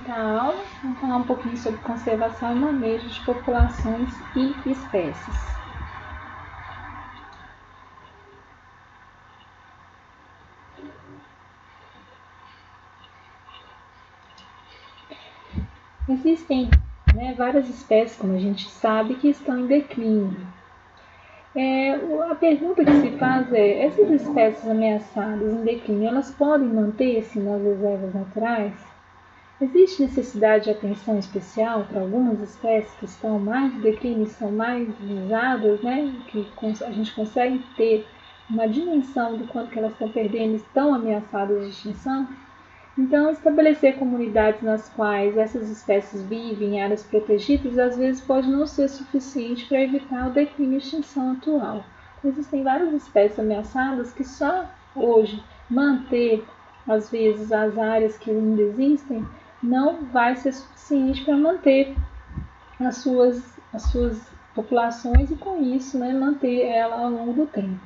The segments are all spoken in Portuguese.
Da aula, vamos falar um pouquinho sobre conservação e manejo de populações e espécies. Existem várias espécies, como a gente sabe, que estão em declínio. A pergunta que se faz é: essas espécies ameaçadas em declínio, elas podem manter-se nas reservas naturais? Existe necessidade de atenção especial para algumas espécies que estão mais em declínio, são mais visadas, que a gente consegue ter uma dimensão do quanto que elas estão perdendo e estão ameaçadas de extinção? Então, estabelecer comunidades nas quais essas espécies vivem em áreas protegidas, às vezes pode não ser suficiente para evitar o declínio e extinção atual. Existem várias espécies ameaçadas que só hoje manter, às vezes, as áreas que ainda existem não vai ser suficiente para manter as suas populações e, com isso, manter ela ao longo do tempo.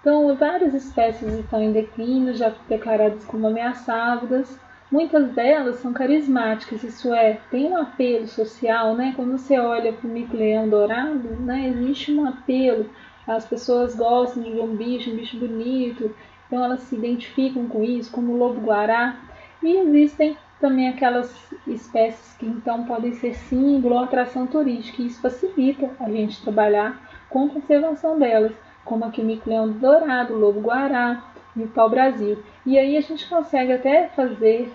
Então, várias espécies estão em declínio, já declaradas como ameaçadas. Muitas delas são carismáticas, isso é, tem um apelo social, Quando você olha para o mico-leão dourado, existe um apelo, as pessoas gostam de ver um bicho bonito, então elas se identificam com isso, como o lobo-guará. E existem também aquelas espécies que então podem ser símbolo ou atração turística, e isso facilita a gente trabalhar com a conservação delas, como aqui o mico-leão dourado, o lobo-guará e o pau-brasil. E aí a gente consegue até fazer,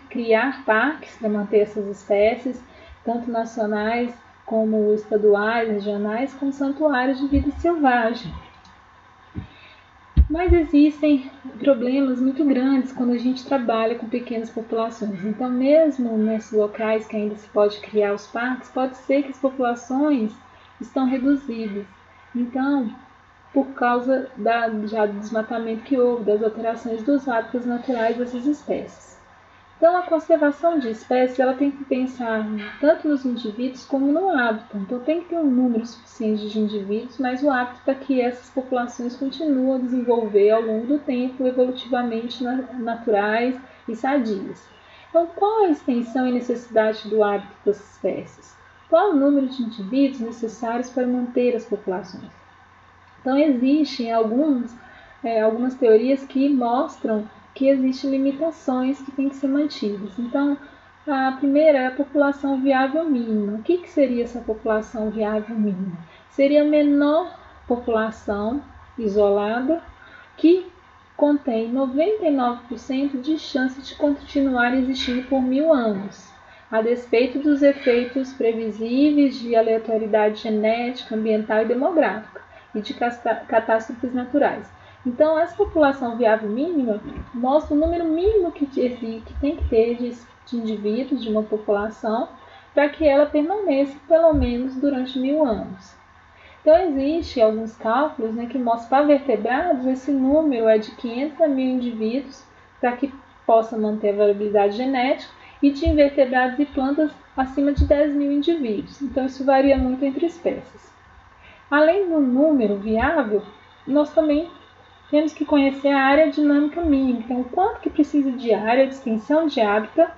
criar parques para manter essas espécies, tanto nacionais como estaduais, regionais, com santuários de vida selvagem. Mas existem problemas muito grandes quando a gente trabalha com pequenas populações. Então, mesmo nesses locais que ainda se pode criar os parques, pode ser que as populações estão reduzidas. Então, por causa já do desmatamento que houve, das alterações dos hábitos naturais dessas espécies. Então, a conservação de espécies ela tem que pensar tanto nos indivíduos como no hábitat. Então, tem que ter um número suficiente de indivíduos, mas o hábito para que essas populações continuem a desenvolver ao longo do tempo, evolutivamente naturais e sadias. Então, qual a extensão e necessidade do hábito das espécies? Qual o número de indivíduos necessários para manter as populações? Então, existem algumas teorias que mostram que existem limitações que têm que ser mantidas. Então, a primeira é a população viável mínima. O que seria essa população viável mínima? Seria a menor população isolada que contém 99% de chance de continuar existindo por 1000 anos, a despeito dos efeitos previsíveis de aleatoriedade genética, ambiental e demográfica e de catástrofes naturais. Então, essa população viável mínima mostra o número mínimo que tem que ter de indivíduos de uma população para que ela permaneça pelo menos durante 1000 anos. Então, existem alguns cálculos que mostram para vertebrados esse número é de 500 a 1000 indivíduos para que possa manter a variabilidade genética, e de invertebrados e plantas acima de 10.000 indivíduos. Então, isso varia muito entre espécies. Além do número viável, nós também temos que conhecer a área dinâmica mínima. Então, o quanto que precisa de área de extensão de hábitat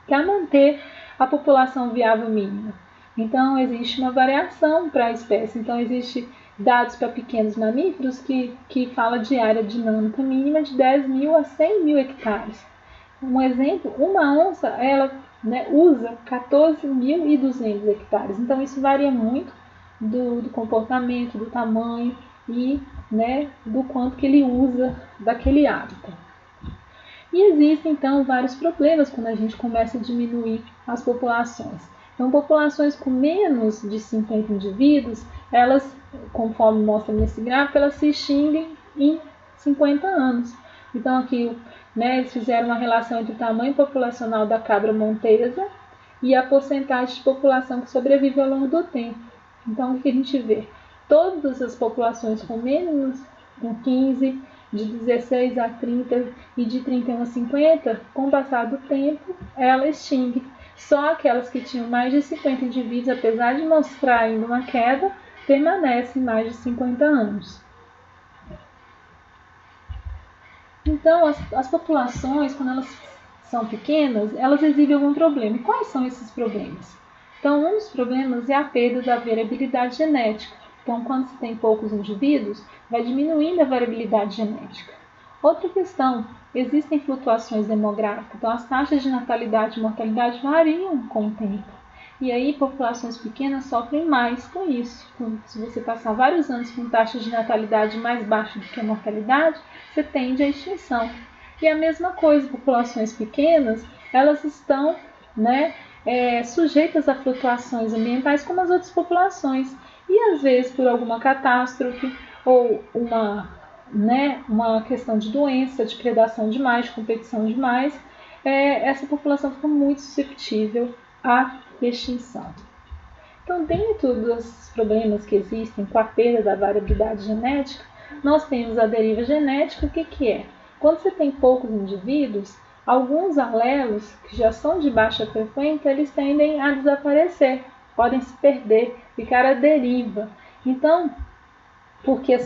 para manter a população viável mínima. Então, existe uma variação para a espécie. Então, existe dados para pequenos mamíferos que fala de área dinâmica mínima de 10.000 a 100.000 hectares. Um exemplo, uma onça ela usa 14.200 hectares. Então, isso varia muito do comportamento, do tamanho e do quanto que ele usa daquele hábitat. E existem, então, vários problemas quando a gente começa a diminuir as populações. Então, populações com menos de 50 indivíduos, elas, conforme mostra nesse gráfico, elas se extinguem em 50 anos. Então, aqui, eles fizeram uma relação entre o tamanho populacional da cabra montesa e a porcentagem de população que sobrevive ao longo do tempo. Então, o que a gente vê? Todas as populações com menos de 15, de 16 a 30 e de 31 a 50, com o passar do tempo, ela extingue. Só aquelas que tinham mais de 50 indivíduos, apesar de mostrar ainda uma queda, permanecem mais de 50 anos. Então, as populações, quando elas são pequenas, elas exibem algum problema. E quais são esses problemas? Então, um dos problemas é a perda da variabilidade genética. Então, quando se tem poucos indivíduos, vai diminuindo a variabilidade genética. Outra questão, existem flutuações demográficas, então as taxas de natalidade e mortalidade variam com o tempo. E aí, populações pequenas sofrem mais com isso. Então, se você passar vários anos com taxas de natalidade mais baixas do que a mortalidade, você tende à extinção. E a mesma coisa, populações pequenas, elas estão, sujeitas a flutuações ambientais como as outras populações. E às vezes por alguma catástrofe ou uma questão de doença, de predação demais, de competição demais, essa população fica muito susceptível à extinção. Então, dentro dos problemas que existem com a perda da variabilidade genética, nós temos a deriva genética. O que é? Quando você tem poucos indivíduos, alguns alelos que já são de baixa frequência, eles tendem a desaparecer, podem se perder, ficar à deriva. Então, porque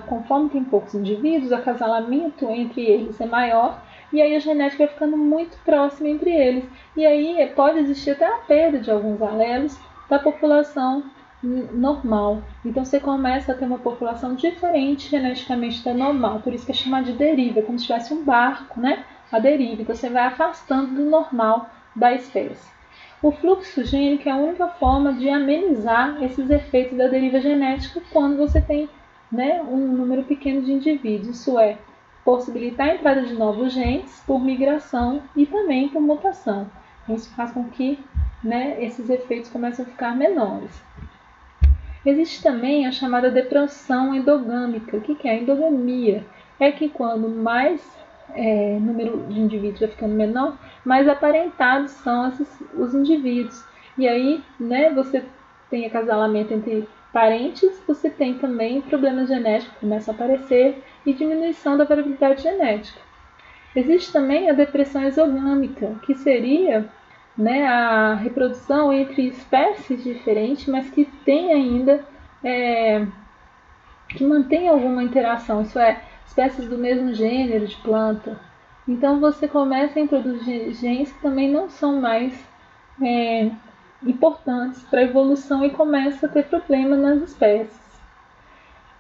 conforme tem poucos indivíduos, o acasalamento entre eles é maior e aí a genética vai ficando muito próxima entre eles. E aí pode existir até a perda de alguns alelos da população normal. Então você começa a ter uma população diferente geneticamente da normal, por isso que é chamado de deriva, como se tivesse um barco, a deriva. Então você vai afastando do normal da espécie. O fluxo gênico é a única forma de amenizar esses efeitos da deriva genética quando você tem um número pequeno de indivíduos. Isso é, possibilitar a entrada de novos genes por migração e também por mutação. Isso faz com que esses efeitos comecem a ficar menores. Existe também a chamada depressão endogâmica. O que é a endogamia? É que quando mais número de indivíduos vai ficando menor, mais aparentados são os indivíduos. E aí, você tem acasalamento entre parentes, você tem também problemas genéticos que começam a aparecer e diminuição da variabilidade genética. Existe também a depressão exogâmica, que seria a reprodução entre espécies diferentes, mas que tem ainda que mantém alguma interação, isso é, espécies do mesmo gênero de planta. Então você começa a introduzir genes que também não são mais importantes para a evolução e começa a ter problema nas espécies.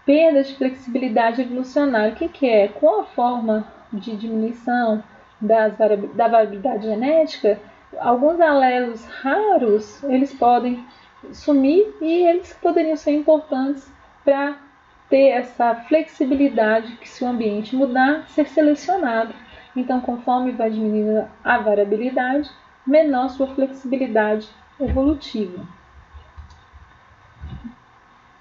Perda de flexibilidade evolucionária. O que é? Com a forma de diminuição da variabilidade genética, alguns alelos raros eles podem sumir e eles poderiam ser importantes para ter essa flexibilidade que, se o ambiente mudar, ser selecionado. Então, conforme vai diminuindo a variabilidade, menor sua flexibilidade evolutiva.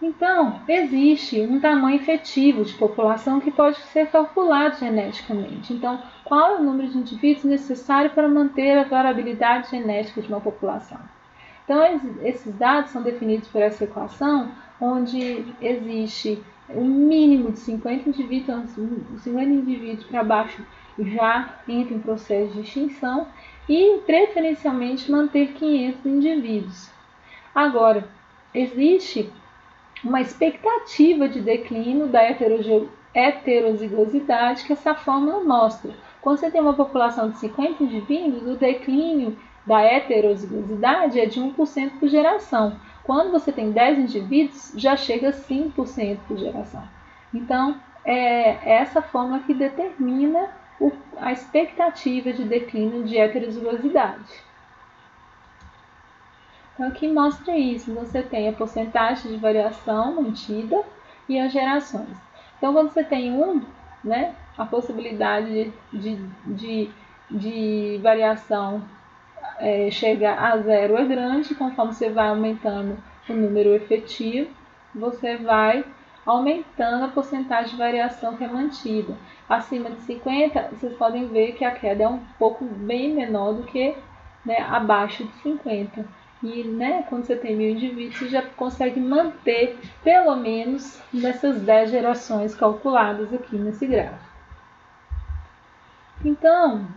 Então, existe um tamanho efetivo de população que pode ser calculado geneticamente. Então, qual é o número de indivíduos necessário para manter a variabilidade genética de uma população? Então, esses dados são definidos por essa equação, onde existe um mínimo de 50 indivíduos, 50 indivíduos para baixo já entra em processo de extinção e, preferencialmente, manter 500 indivíduos. Agora, existe uma expectativa de declínio da heterozigosidade que essa fórmula mostra. Quando você tem uma população de 50 indivíduos, o declínio da heterozigosidade é de 1% por geração. Quando você tem 10 indivíduos, já chega a 5% por geração. Então, é essa fórmula que determina a expectativa de declínio de heterozigosidade. Então, aqui mostra isso. Você tem a porcentagem de variação mantida e as gerações. Então, quando você tem a possibilidade de variação chega a zero é grande. Conforme você vai aumentando o número efetivo, você vai aumentando a porcentagem de variação que é mantida. Acima de 50, vocês podem ver que a queda é um pouco bem menor do que abaixo de 50. E quando você tem 1000 indivíduos, você já consegue manter pelo menos nessas 10 gerações calculadas aqui nesse gráfico. Então,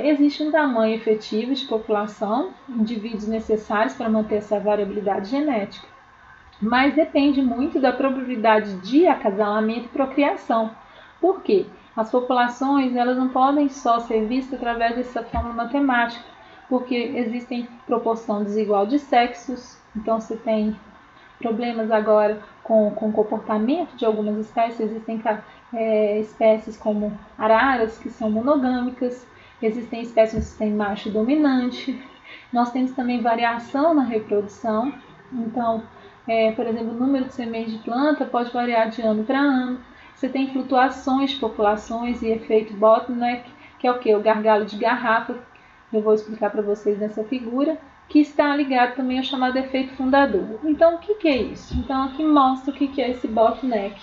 existe um tamanho efetivo de população, indivíduos necessários para manter essa variabilidade genética, mas depende muito da probabilidade de acasalamento e procriação. Por quê? As populações, elas não podem só ser vistas através dessa forma matemática, porque existem proporção desigual de sexos, então você tem problemas agora com o comportamento de algumas espécies. Existem espécies como araras que são monogâmicas, existem espécies que têm macho dominante. Nós temos também variação na reprodução, então, por exemplo, o número de sementes de planta pode variar de ano para ano. Você tem flutuações de populações e efeito bottleneck, que é o que? O gargalo de garrafa, eu vou explicar para vocês nessa figura, que está ligado também ao chamado efeito fundador. Então, o que é isso? Então, aqui mostra o que é esse bottleneck.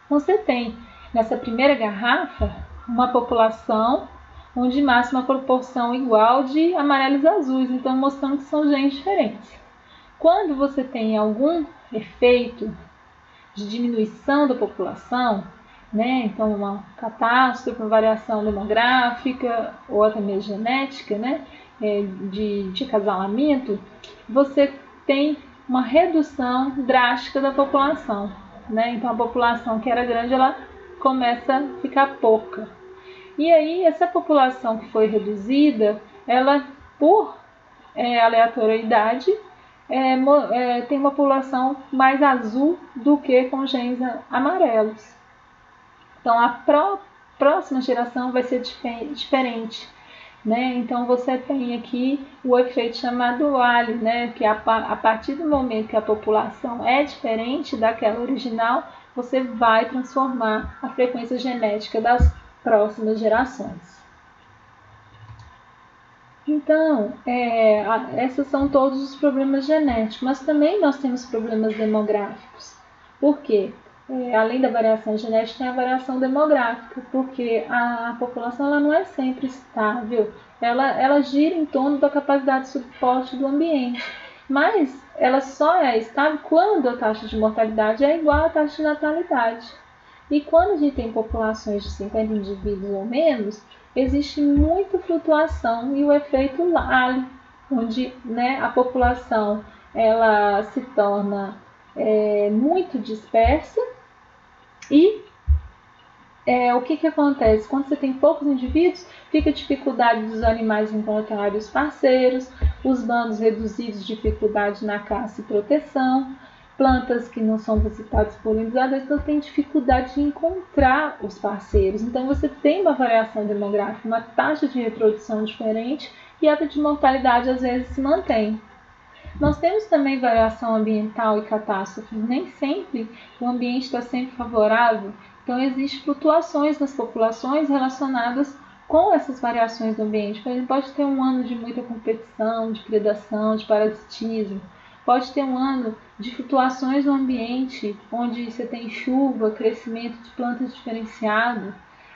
Você tem, nessa primeira garrafa, uma população onde máxima proporção igual de amarelos e azuis, então mostrando que são genes diferentes. Quando você tem algum efeito de diminuição da população, né, então uma catástrofe, uma variação demográfica ou até mesmo genética, né, de acasalamento, você tem uma redução drástica da população, né? Então a população que era grande, ela começa a ficar pouca. E aí essa população que foi reduzida, ela por aleatoriedade tem uma população mais azul do que com genes amarelos. Então a próxima geração vai ser diferente. Né? Então você tem aqui o efeito chamado Walley, né? Que a partir do momento que a população é diferente daquela original, você vai transformar a frequência genética das próximas gerações. Então, esses são todos os problemas genéticos, mas também nós temos problemas demográficos. Por quê? Além da variação genética, tem a variação demográfica, porque a população ela não é sempre estável, ela gira em torno da capacidade de suporte do ambiente, mas ela só é estável quando a taxa de mortalidade é igual à taxa de natalidade. E quando a gente tem populações de 50 indivíduos ou menos, existe muita flutuação e o efeito Walley, onde, né, a população ela se torna muito dispersa. E o que acontece? Quando você tem poucos indivíduos, fica a dificuldade dos animais encontrarem os parceiros, os bandos reduzidos, dificuldade na caça e proteção, plantas que não são visitadas polinizadas, então tem dificuldade de encontrar os parceiros. Então você tem uma variação demográfica, uma taxa de reprodução diferente e a de mortalidade às vezes se mantém. Nós temos também variação ambiental e catástrofe. Nem sempre o ambiente está sempre favorável, então existem flutuações nas populações relacionadas com essas variações do ambiente. Por exemplo, pode ter um ano de muita competição, de predação, de parasitismo. Pode ter um ano de flutuações no ambiente, onde você tem chuva, crescimento de plantas diferenciado.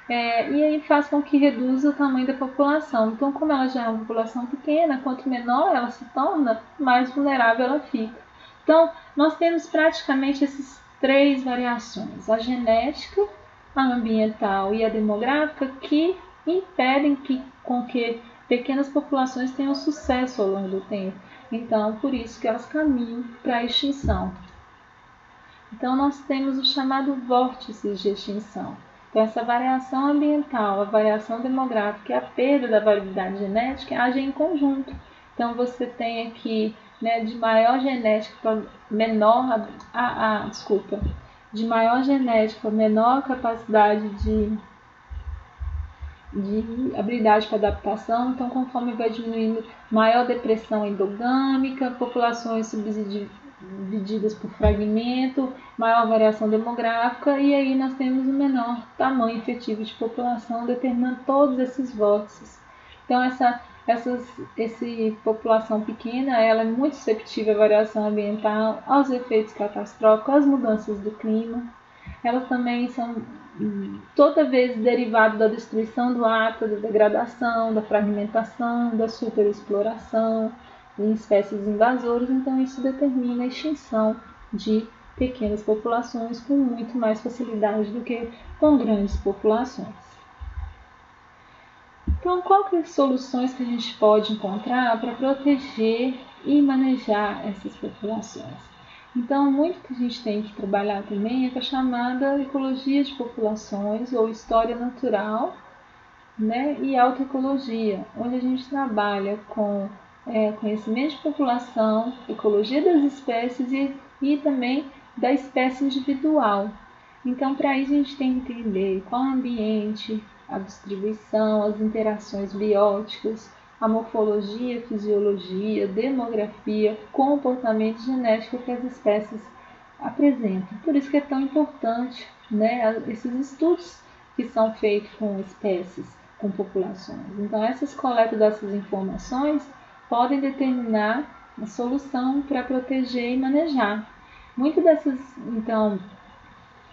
E aí faz com que reduza o tamanho da população. Então, como ela já é uma população pequena, quanto menor ela se torna, mais vulnerável ela fica. Então, nós temos praticamente essas três variações: a genética, a ambiental e a demográfica, que impedem com que pequenas populações tenham sucesso ao longo do tempo. Então, por isso que elas caminham para a extinção. Então, nós temos o chamado vórtice de extinção. Então, essa variação ambiental, a variação demográfica e a perda da variedade genética agem em conjunto. Então, você tem aqui, né, de maior genética para menor, de maior genética para menor capacidade de habilidade para adaptação. Então, conforme vai diminuindo, maior depressão endogâmica, populações subdivididas por fragmento, maior variação demográfica, e aí nós temos um menor tamanho efetivo de população, determinando todos esses vórtices. Então, essa população pequena, ela é muito susceptível à variação ambiental, aos efeitos catastróficos, às mudanças do clima. Elas também são toda vez derivado da destruição do hábitat, da degradação, da fragmentação, da superexploração em espécies invasoras. Então isso determina a extinção de pequenas populações com muito mais facilidade do que com grandes populações. Então, quais soluções que a gente pode encontrar para proteger e manejar essas populações? Então, muito que a gente tem que trabalhar também é com a chamada ecologia de populações ou história natural, né, e autoecologia, onde a gente trabalha com conhecimento de população, ecologia das espécies e também da espécie individual. Então, para isso, a gente tem que entender qual é o ambiente, a distribuição, as interações bióticas, a morfologia, fisiologia, demografia, comportamento genético que as espécies apresentam. Por isso que é tão importante, né, esses estudos que são feitos com espécies, com populações. Então, essas coletas dessas informações podem determinar a solução para proteger e manejar. Muitas dessas, então,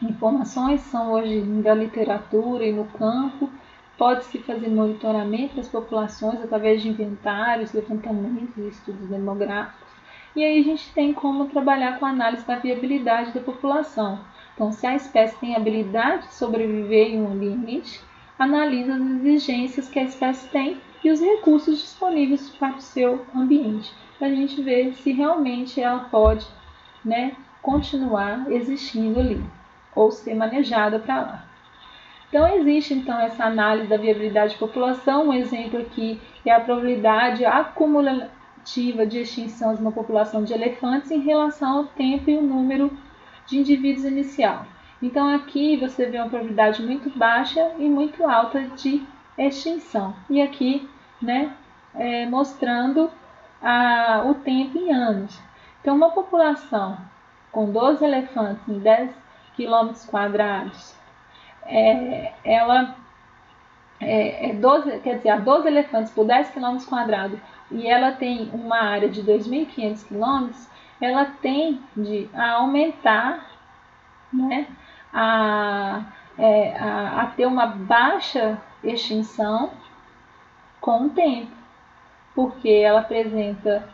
informações são hoje da literatura e no campo. Pode-se fazer monitoramento das populações através de inventários, levantamentos e estudos demográficos. E aí a gente tem como trabalhar com a análise da viabilidade da população. Então, se a espécie tem habilidade de sobreviver em um ambiente, analisa as exigências que a espécie tem e os recursos disponíveis para o seu ambiente, para a gente ver se realmente ela pode, né, continuar existindo ali ou ser manejada para lá. Então, existe então essa análise da viabilidade de população. Um exemplo aqui é a probabilidade acumulativa de extinção de uma população de elefantes em relação ao tempo e o número de indivíduos inicial. Então, aqui você vê uma probabilidade muito baixa e muito alta de extinção. E aqui, né, mostrando o tempo em anos. Então, uma população com 12 elefantes em 10 quilômetros quadrados, ela 12, quer dizer, 12 elefantes por 10 quilômetros quadrados, e ela tem uma área de 2.500 quilômetros, ela tende a aumentar, né, a ter uma baixa extinção com o tempo, porque ela apresenta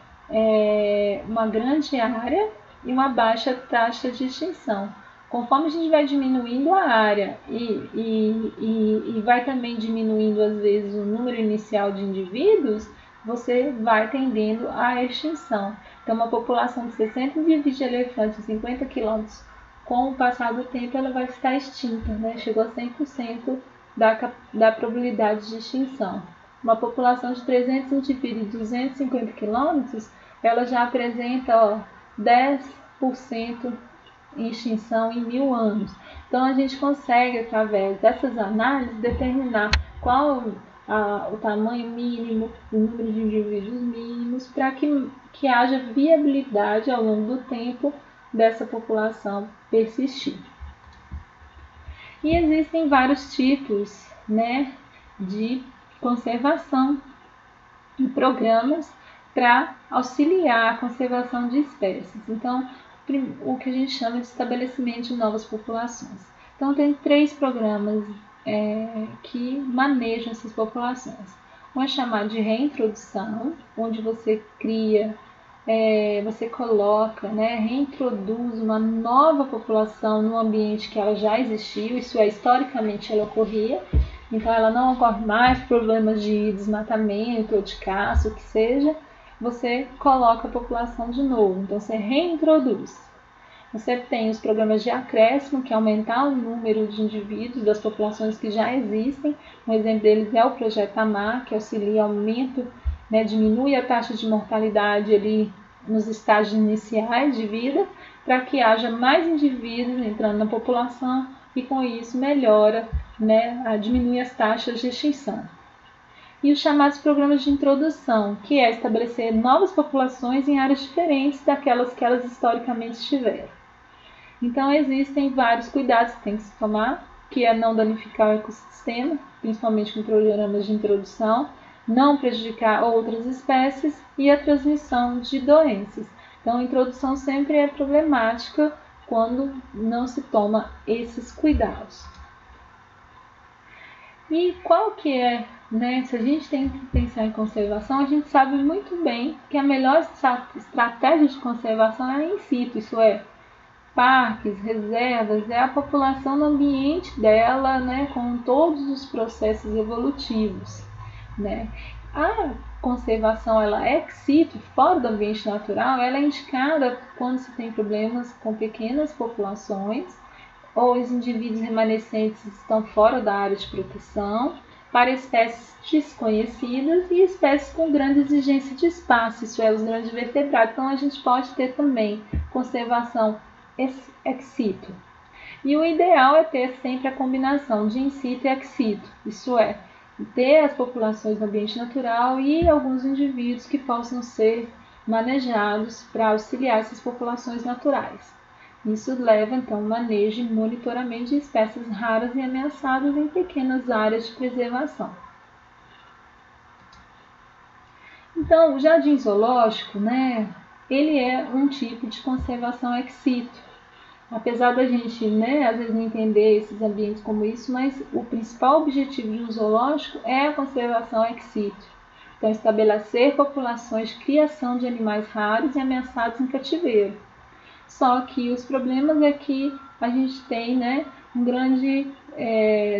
uma grande área e uma baixa taxa de extinção. Conforme a gente vai diminuindo a área e vai também diminuindo, às vezes, o número inicial de indivíduos, você vai tendendo à extinção. Então, uma população de 60 indivíduos de elefantes em 50 quilômetros, com o passar do tempo, ela vai estar extinta, né? Chegou a 100% da probabilidade de extinção. Uma população de 300 indivíduos de 250 quilômetros, ela já apresenta 10% em extinção em 1000 anos. Então, a gente consegue, através dessas análises, determinar qual o tamanho mínimo, o número de indivíduos mínimos, para que haja viabilidade ao longo do tempo dessa população persistir. E existem vários tipos, né, de conservação e programas para auxiliar a conservação de espécies. Então, o que a gente chama de estabelecimento de novas populações. Então, tem 3 programas que manejam essas populações. Um é chamado de reintrodução, onde você cria, você coloca, né, reintroduz uma nova população no ambiente que ela já existiu, isso historicamente ela ocorria, então ela não ocorre mais problemas de desmatamento ou de caça, o que seja, você coloca a população de novo, então você reintroduz. Você tem os programas de acréscimo, que é aumentar o número de indivíduos das populações que já existem. Um exemplo deles é o Projeto AMAR, que auxilia aumento, né, diminui a taxa de mortalidade ali nos estágios iniciais de vida, para que haja mais indivíduos entrando na população e com isso melhora, né, diminui as taxas de extinção. E os chamados programas de introdução, que é estabelecer novas populações em áreas diferentes daquelas que elas historicamente estiveram. Então, existem vários cuidados que tem que se tomar, que é não danificar o ecossistema, principalmente com programas de introdução, não prejudicar outras espécies e a transmissão de doenças. Então, a introdução sempre é problemática quando não se toma esses cuidados. E qual que é, né, se a gente tem que pensar em conservação, a gente sabe muito bem que a melhor estratégia de conservação é in situ, isso é, parques, reservas, é a população no ambiente dela, né, com todos os processos evolutivos, né. A conservação ela ex situ, fora do ambiente natural, ela é indicada quando se tem problemas com pequenas populações ou os indivíduos remanescentes estão fora da área de proteção, para espécies desconhecidas e espécies com grande exigência de espaço, isso é, os grandes vertebrados. Então, a gente pode ter também conservação ex situ. E o ideal é ter sempre a combinação de in situ e ex situ, isso é, ter as populações no ambiente natural e alguns indivíduos que possam ser manejados para auxiliar essas populações naturais. Isso leva, então, ao manejo e monitoramento de espécies raras e ameaçadas em pequenas áreas de preservação. Então, o jardim zoológico, né, ele é um tipo de conservação ex situ. Apesar da gente, às vezes não entender esses ambientes como isso, mas o principal objetivo de um zoológico é a conservação ex situ. Então, estabelecer populações de criação de animais raros e ameaçados em cativeiro. Só que os problemas é que a gente tem uma grande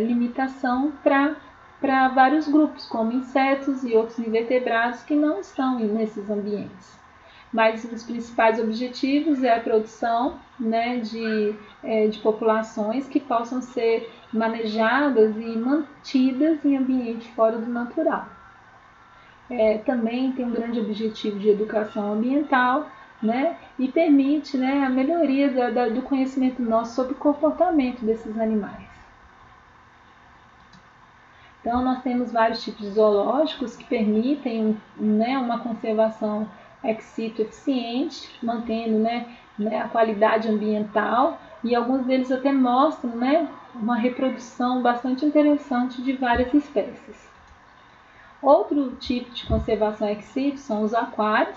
limitação para vários grupos, como insetos e outros invertebrados que não estão nesses ambientes. Mas os principais objetivos é a produção de populações que possam ser manejadas e mantidas em ambiente fora do natural. Também tem um grande objetivo de educação ambiental, e permite a melhoria do conhecimento nosso sobre o comportamento desses animais. Então, nós temos vários tipos de zoológicos que permitem uma conservação ex situ eficiente, mantendo a qualidade ambiental, e alguns deles até mostram uma reprodução bastante interessante de várias espécies. Outro tipo de conservação ex situ são os aquários,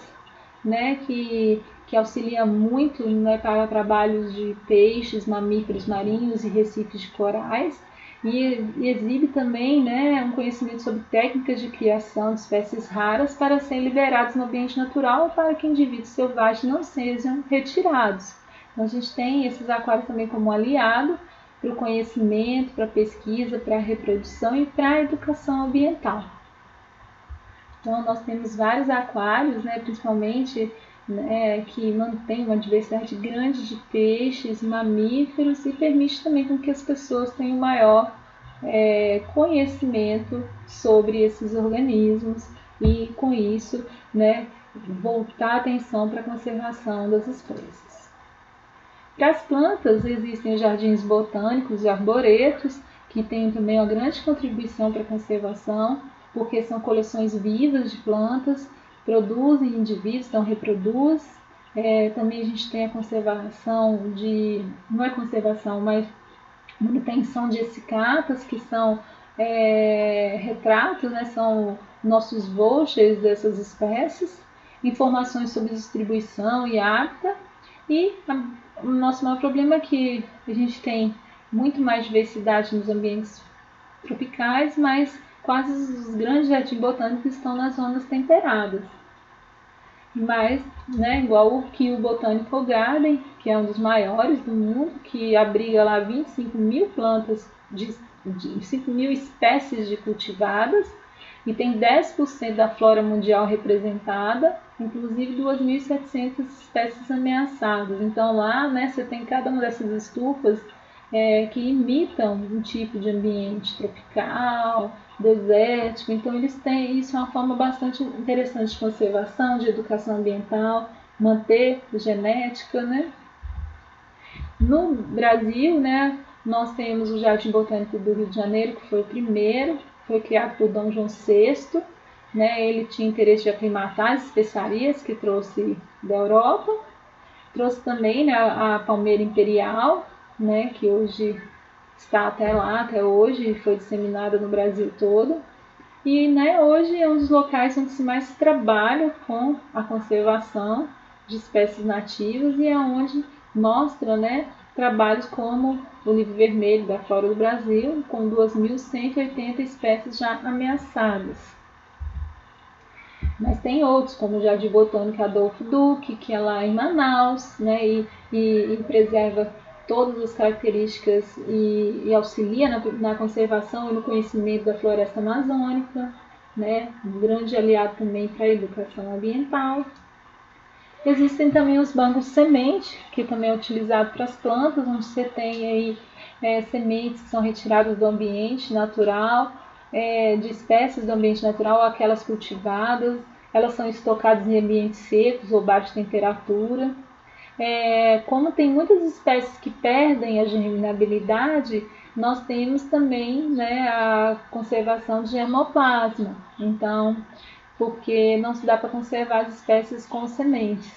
que auxilia muito para trabalhos de peixes, mamíferos marinhos e recifes de corais, e exibe também um conhecimento sobre técnicas de criação de espécies raras para serem liberadas no ambiente natural para que indivíduos selvagens não sejam retirados. Então, a gente tem esses aquários também como aliado para o conhecimento, para a pesquisa, para a reprodução e para a educação ambiental. Então, nós temos vários aquários, principalmente que mantém uma diversidade grande de peixes, mamíferos e permite também com que as pessoas tenham maior conhecimento sobre esses organismos e, com isso, voltar a atenção para a conservação das espécies. Para as plantas, existem os jardins botânicos e arboretos, que têm também uma grande contribuição para a conservação, porque são coleções vivas de plantas, produzem indivíduos, então reproduz. Também a gente tem a conservação não é conservação, mas manutenção de essicatas, que são retratos, são nossos vouchers dessas espécies, informações sobre distribuição e hábitat. E o nosso maior problema é que a gente tem muito mais diversidade nos ambientes tropicais, mas quase os grandes jardins botânicos estão nas zonas temperadas. Mas, igual o Kew Botanical Garden, que é um dos maiores do mundo, que abriga lá 25 mil plantas, 5 mil espécies de cultivadas, e tem 10% da flora mundial representada, inclusive 2.700 espécies ameaçadas. Então lá você tem cada uma dessas estufas que imitam um tipo de ambiente tropical, desértico. Então eles têm, isso é uma forma bastante interessante de conservação, de educação ambiental, manter genética, No Brasil, nós temos o Jardim Botânico do Rio de Janeiro, que foi o primeiro, foi criado por Dom João VI, Ele tinha interesse de aclimatar as especiarias que trouxe da Europa, trouxe também a palmeira imperial, que hoje está até hoje, foi disseminada no Brasil todo. E hoje é um dos locais onde se mais trabalha com a conservação de espécies nativas e é onde mostra trabalhos como o Livro Vermelho da Flora do Brasil, com 2.180 espécies já ameaçadas. Mas tem outros, como o Jardim Botânico Adolfo Duque, que é lá em Manaus, e preserva todas as características e auxilia na conservação e no conhecimento da floresta amazônica. né? Um grande aliado também para a educação ambiental. Existem também os bancos de semente, que também é utilizado para as plantas, onde você tem aí sementes que são retiradas do ambiente natural, de espécies do ambiente natural, aquelas cultivadas, elas são estocadas em ambientes secos ou baixa temperatura. Como tem muitas espécies que perdem a germinabilidade, nós temos também, né, a conservação de germoplasma. Então, porque não se dá para conservar as espécies com sementes.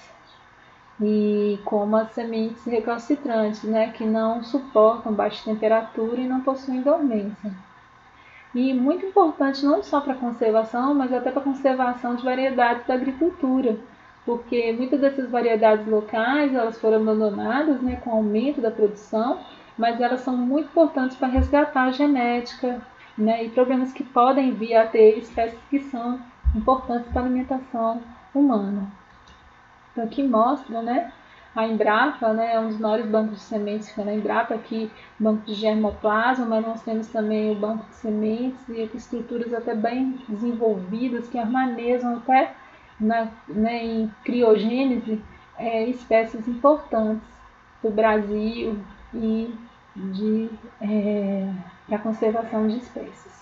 E como as sementes recalcitrantes, né, que não suportam baixa temperatura e não possuem dormência. E muito importante não só para a conservação, mas até para a conservação de variedades da agricultura, porque muitas dessas variedades locais elas foram abandonadas, né, com o aumento da produção, mas elas são muito importantes para resgatar a genética, né, e problemas que podem vir a ter espécies que são importantes para a alimentação humana. Então aqui mostra, né, a Embrapa, né, é um dos maiores bancos de sementes que fica na Embrapa, aqui banco de germoplasma, mas nós temos também o banco de sementes e estruturas até bem desenvolvidas que armazenam até em criogênese espécies importantes do Brasil e para a conservação de espécies.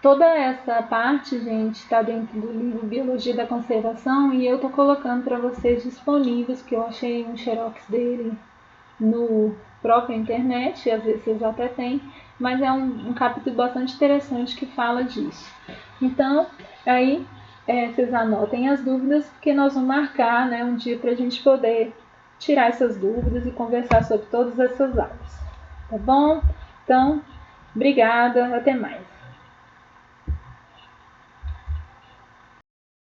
Toda essa parte, gente, está dentro do livro Biologia da Conservação e eu estou colocando para vocês disponíveis, que eu achei um xerox dele no próprio internet, às vezes vocês até têm, mas é um capítulo bastante interessante que fala disso. Então, aí vocês anotem as dúvidas, porque nós vamos marcar, né, um dia para a gente poder tirar essas dúvidas e conversar sobre todas essas aulas. Tá bom? Então, obrigada, até mais.